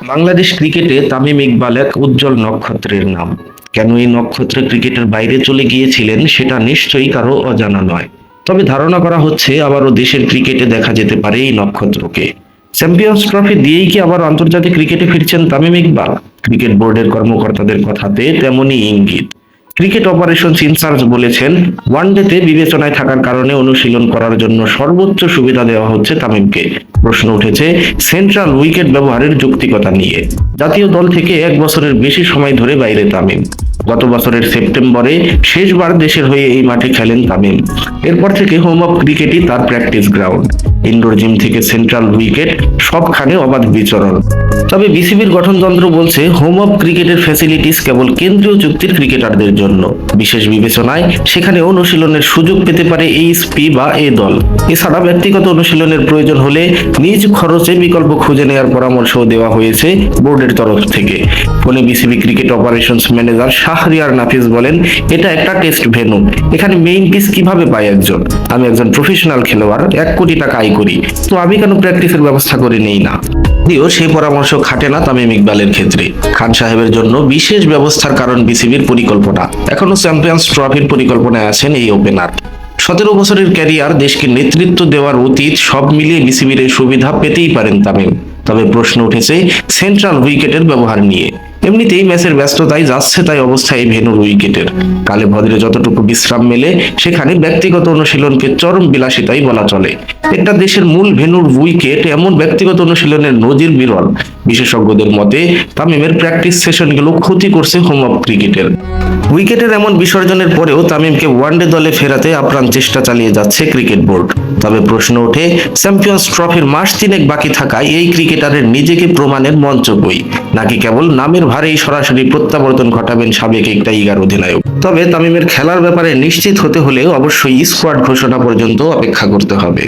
বাংলাদেশ ক্রিকেটে তামিম ইকবাল এক উজ্জ্বল নক্ষত্রের নাম। কেন এই নক্ষত্র ক্রিকেটের বাইরে চলে গিয়েছিলেন সেটা নিশ্চয়ই কারো অজানা নয়। তবে ধারণা করা হচ্ছে আবারও দেশের ক্রিকেটে দেখা যেতে পারে এই নক্ষত্রকে। চ্যাম্পিয়ন্স ট্রফি দিয়েই কি আবার আন্তর্জাতিক ক্রিকেটে ফিরছেন তামিম ইকবাল? ক্রিকেট বোর্ডের কর্মকর্তাদের কথাতে তেমনই ইঙ্গিত। ক্রিকেট অপারেশনস ইনচার্জ বলেছেন, ওয়ানডেতে বিবেচনায় থাকার কারণে অনুশীলন করার জন্য সর্বোচ্চ সুবিধা দেওয়া হচ্ছে তামিমকে। প্রশ্ন উঠেছে সেন্ট্রাল উইকেট ব্যবহারের যৌক্তিকতা নিয়ে। জাতীয় দল থেকে 1 বছরের বেশি সময় ধরে বাইরে তামিম। গত বছরের সেপ্টেম্বরে শেষবার দেশের হয়ে এই মাঠে খেলেন তামিম। এরপর থেকে হোম অফ ক্রিকেটই তার প্র্যাকটিস গ্রাউন্ড। ইনডোর জিম থেকে সেন্ট্রাল উইকেট, সবখানে অবাধ বিচরণ। তবে বিসিবির গঠনতন্ত্র বলছে হোম অফ ক্রিকেটের ফ্যাসিলিটিস কেবল কেন্দ্রীয় চুক্তির ক্রিকেটারদের জন্য। বিশেষ বিবেচনায় সেখানে অনুশীলনের সুযোগ পেতে পারে এইচপি বা এ দল। এছাড়া ব্যক্তিগত অনুশীলনের প্রয়োজন হলে নিজ খরচে বিকল্প খুঁজে নেওয়ার পরামর্শও দেওয়া হয়েছে বোর্ডের তরফ থেকে। ফোনে BCB cricket operations manager Shahriar Nafees বলেন, এটা একটা টেস্ট ভেন্যু। এখানে মেইন পিস কিভাবে পায় একজন? আমি একজন প্রফেশনাল খেলোয়াড়, 1 কোটি টাকা আয় করি, তো আমি কেন প্র্যাকটিসের ব্যবস্থা করে নেই না? যদিও সেই পরামর্শ খাটে না তামিম ইকবালের ক্ষেত্রে। খান সাহেবের জন্য বিশেষ ব্যবস্থার কারণ বিসিবির পরিকল্পনা। এখনো চ্যাম্পিয়ন্স ট্রফির পরিকল্পনায় আছেন এই ওপেনার। 17 বছরের ক্যারিয়ার, দেশকে নেতৃত্ব দেওয়ার অতীত, সব মিলিয়ে বিসিবির এই সুবিধা পেতেই পারেন তামিম। তবে প্রশ্ন উঠেছে সেন্ট্রাল উইকেটের ব্যবহার নিয়ে। এমনিতেই ম্যাচের ব্যস্ততায় যাচ্ছে তাই অবস্থায় এই ভেন্যুর উইকেটের। কালে ভদ্রে যতটুকু বিশ্রাম মেলে সেখানে ব্যক্তিগত অনুশীলনকে চরম বিলাসিতাই বলা চলে। একটা দেশের মূল ভেন্যুর উইকেট, এমন ব্যক্তিগত অনুশীলনের নজির বিরল। বিশেষজ্ঞদের মতে তামিমের প্র্যাকটিস সেশনগুলো ক্ষতি করছে হোম অফ ক্রিকেটের। উইকেটের এমন বিসর্জনের পরেও তামিমকে ওয়ানডে দলে ফেরাতে আপ্রাণ চেষ্টা চালিয়ে যাচ্ছে ক্রিকেট বোর্ড। তবে প্রশ্ন ওঠে চ্যাম্পিয়ন্স ট্রফির মাস 3 বাকি থাকায় এই ক্রিকেটারের নিজেকে প্রমাণের মঞ্চ কই, নাকি কেবল নামের ভারেই সরাসরি প্রত্যাবর্তন ঘটাবেন সাবেক এই টাইগার অধিনায়ক? তবে তামিমের খেলার ব্যাপারে নিশ্চিত হতে হলে অবশ্যই স্কোয়াড ঘোষণা পর্যন্ত অপেক্ষা করতে হবে।